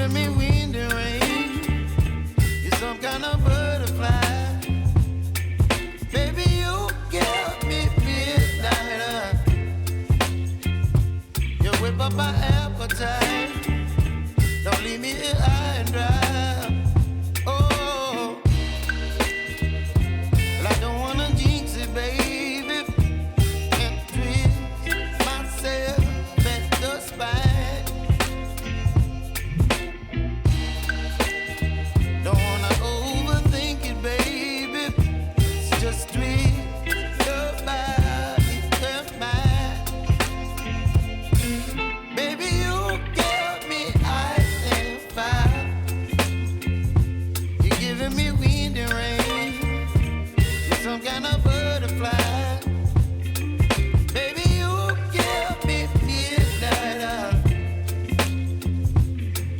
giving me wind and rain. You're some kind of butterfly. Baby, you give me midnight. You whip up my appetite. Don't leave me here high and dry. Oh, well, I don't wanna jinx it, baby, and twist myself at the spine. Don't wanna overthink it, baby. It's just twist your body and mine. Baby, you give me ice and fire. You're giving me wind and rain. You're some kind of butterfly. Baby, you give me midnight.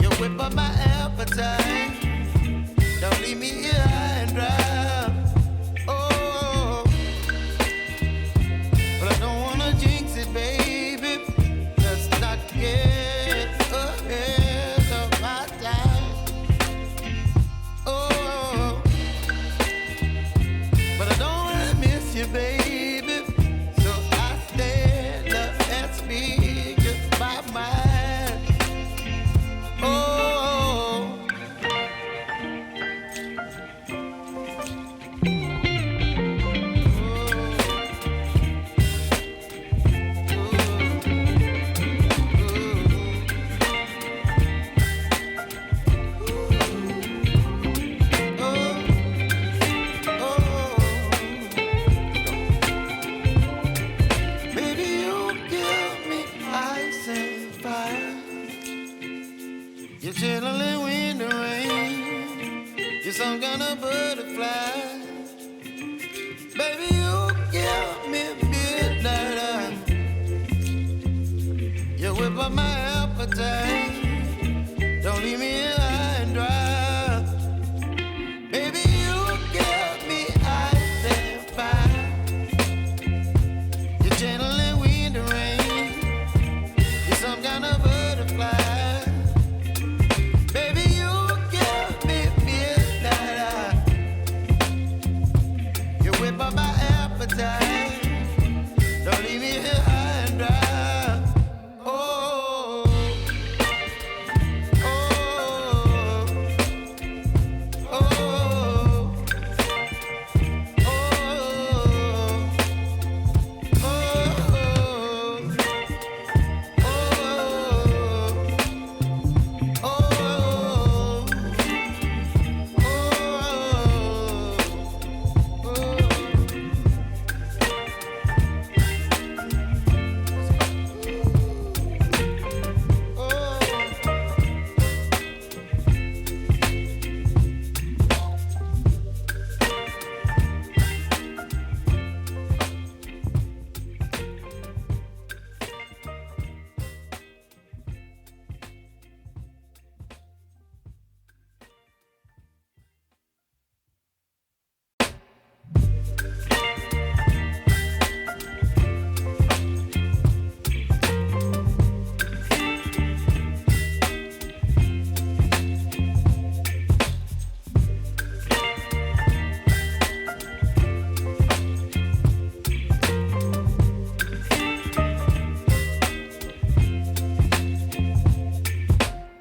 You whip up my appetite. Don't leave me here high and dry. Oh, but I don't wanna jinx it, baby. Let's not get ahead of my time. Oh, but I don't wanna miss you, baby. So I stand up and speak my mind. Oh. Baby, you give me ice and fire. You're chilling wind and rain. You're some kind of butterfly. Baby, you give me midnight. You whip up my appetite. Don't leave me here high and dry. Baby, you give me ice and fire. You're channeling wind and rain. You're some kind of butterfly. Baby, you give me midnight. You whip up my appetite. Don't leave me here high and dry. Oh, oh, oh, oh,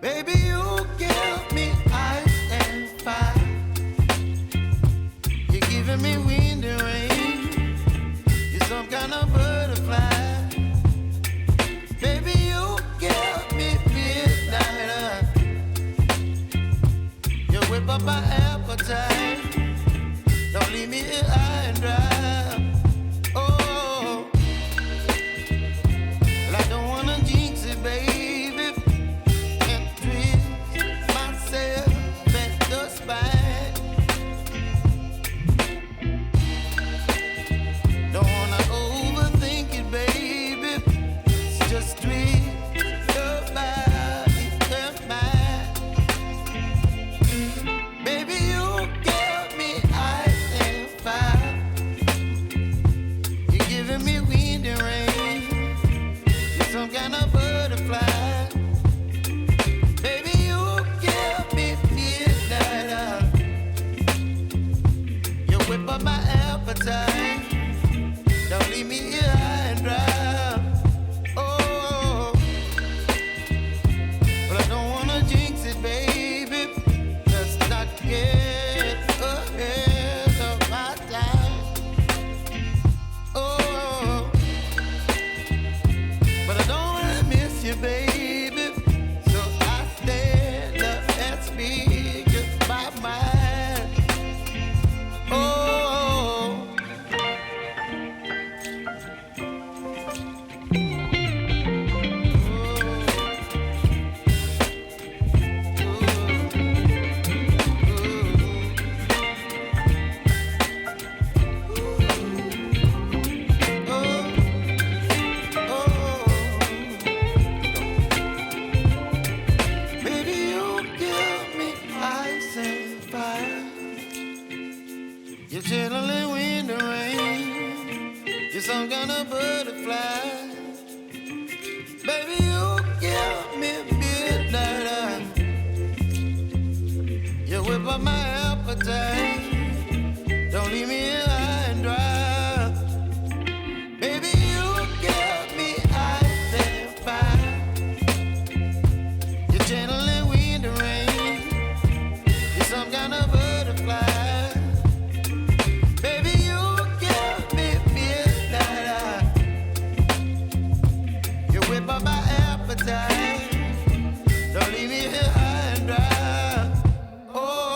baby, you give me ice and fire. You're giving me wind and rain. You're some kind of butterfly. Baby, you give me midnight. You whip up my appetite. Don't leave me here high and dry. Oh, well, I don't wanna jinx it, baby, and twist myself at the spine. Don't wanna overthink it, baby. It's just twist your body and mine. Baby, you give me ice and fire. up my appetite. Don't leave me here high and dry. Baby, you give me ice and fire. You're channeling wind and rain. You're some kind of butterfly. Baby, you give me midnight. You whip up my appetite. Don't leave me here high and dry. Oh.